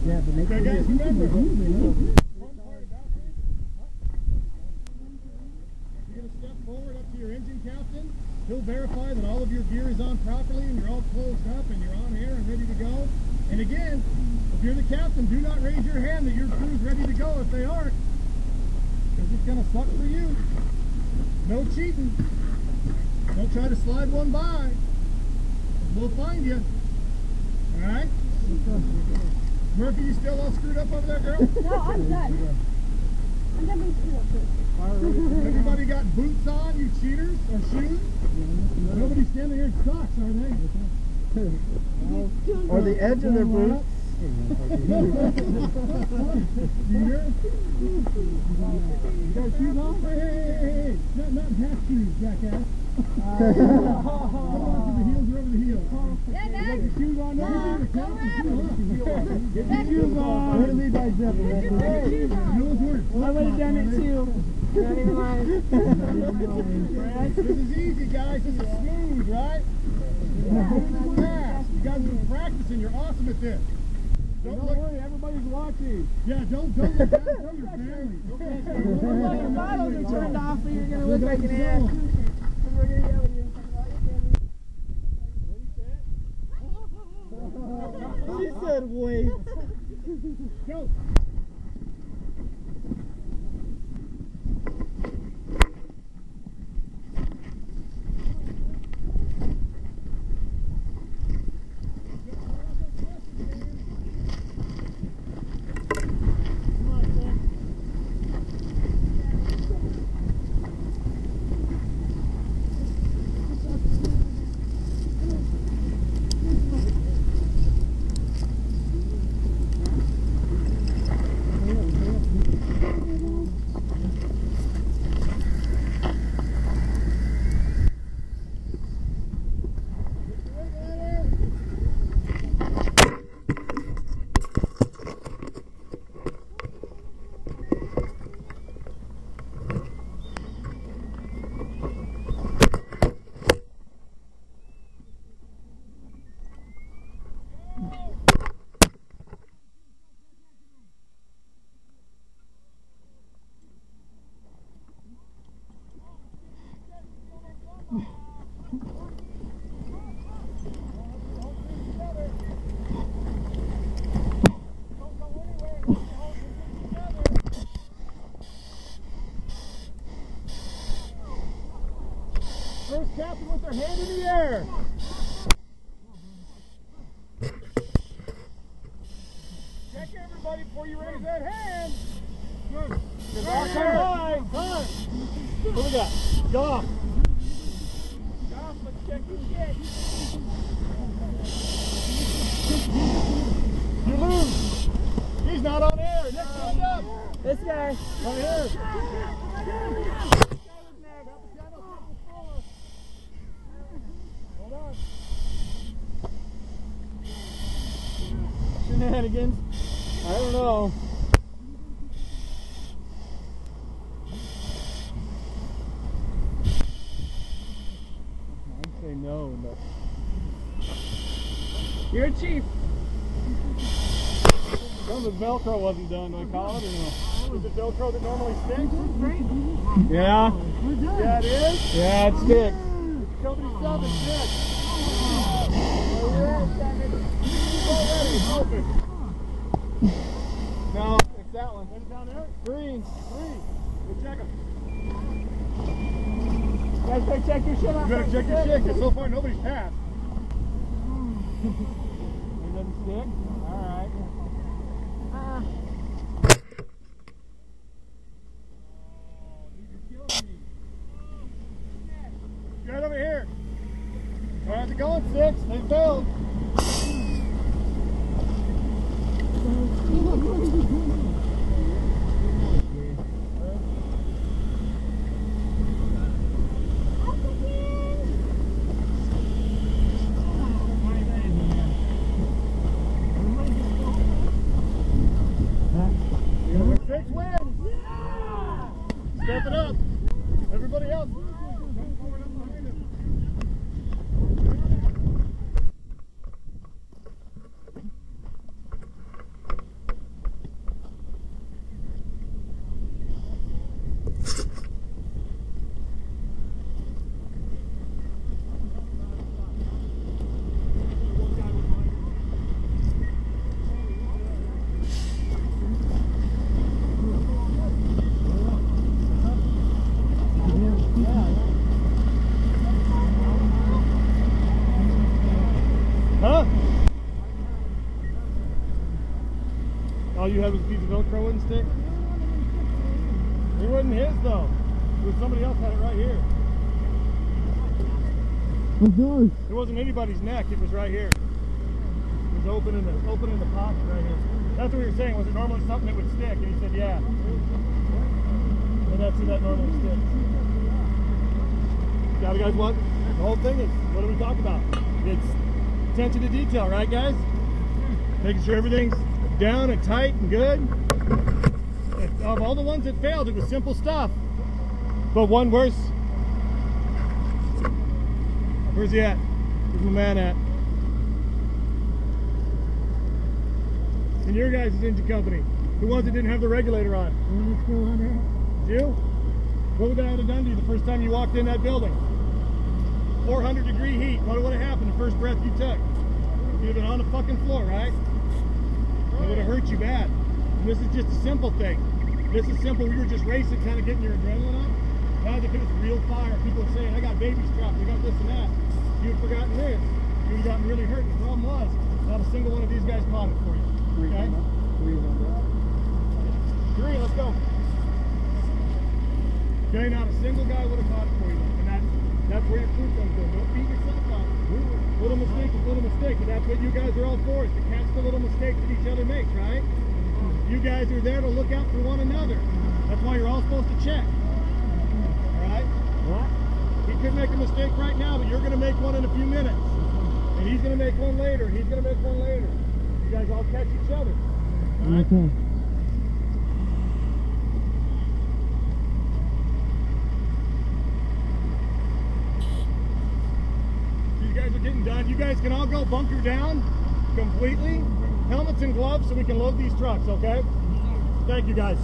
Yeah, but make okay, guys, remember, one part about this, you're going to step forward up to your engine captain. He'll verify that all of your gear is on properly and you're all closed up and you're on air and ready to go. And again, if you're the captain, do not raise your hand that your crew's ready to go if they aren't, because it's going to suck for you. No cheating. Don't try to slide one by. We'll find you. All right? Murphy, you still all screwed up over there, girl? No, I'm done. I'm done being screwed up too. Everybody got boots on, you cheaters, or shoes? Nobody's standing here in socks, are they? Or the edge of their boots. You hear? You got shoes on? Hey. Not half shoes, jackass. Over the heels or over the heels? Yeah, You got Dad. your shoes on now? Go ahead. Get your shoes on. Where do we buy Jeff? Put your fucking shoes on. You know what's worse? I would have done it too. Not even lying. This is easy, guys. This is smooth, right? Fast. You guys have been practicing. You're awesome at this. Don't worry, everybody's watching. Yeah, don't look down. Show your family. Like the bottles are turned off, so you're going to look like an ass. And we're going to yell at you. She said wait. Go. First captain with their hand in the air. Check everybody before you raise that hand. Good. High. What do we got? Goff. Goff, let's check your shit. You lose. He's not on air. Next hand up. This guy. Right here. Hold on. Shenanigans. I don't know. I'd say no, but You're a chief. some of the Velcro wasn't done, do I call it? Or no? Is it Velcro that normally sticks? Yeah. Yeah, it is? Yeah, it sticks. 77 sticks. Already, open. No, it's that one. What is down there? Green. Go check them. You guys better check your shit out. You better check your shit, because so far nobody's passed. It doesn't stick? Alright. Get over here. How's it going, 6? They failed. Six wins. Step it up. Everybody else. Come forward up behind him. All you had was a piece of Velcro wouldn't stick? It wasn't his though. It was somebody else had it right here. Of course. It wasn't anybody's neck, it was right here. It was open in the pocket right here. That's what we were saying. Was it normally something that would stick? And he said, yeah. And that's who that normally sticks. Now you guys what? The whole thing is, what do we talk about? It's attention to detail, right guys? Making sure everything's down and tight and good. Of all the ones that failed, it was simple stuff. But one worse. Where's he at? Where's my man at? In your guys' engine company, who was it didn't have the regulator on? You? What would that have done to you the first time you walked in that building? 400-degree heat. What would have happened the first breath you took? You'd have been on the fucking floor, right? It would have hurt you bad. And this is just a simple thing. This is simple. We were just racing, kind of getting your adrenaline up. Now if it was real fire, people are saying, I got babies trapped, I got this and that. You'd forgotten this. You'd gotten really hurt. The problem was, not a single one of these guys caught it for you. Okay? Three, let's go. Okay, not a single guy would have caught it for you. And that's where your proof comes in. Don't beat yourself up. Little mistake is little mistake, and that's what you guys are all for, is to catch the little mistakes that each other makes, right? You guys are there to look out for one another. That's why you're all supposed to check. Alright? He could make a mistake right now, but you're going to make one in a few minutes. And he's going to make one later, and he's going to make one later. You guys all catch each other. Alright? Okay. These guys are getting done. You guys can all go bunker down completely. Helmets and gloves so we can load these trucks, okay? Thank you guys.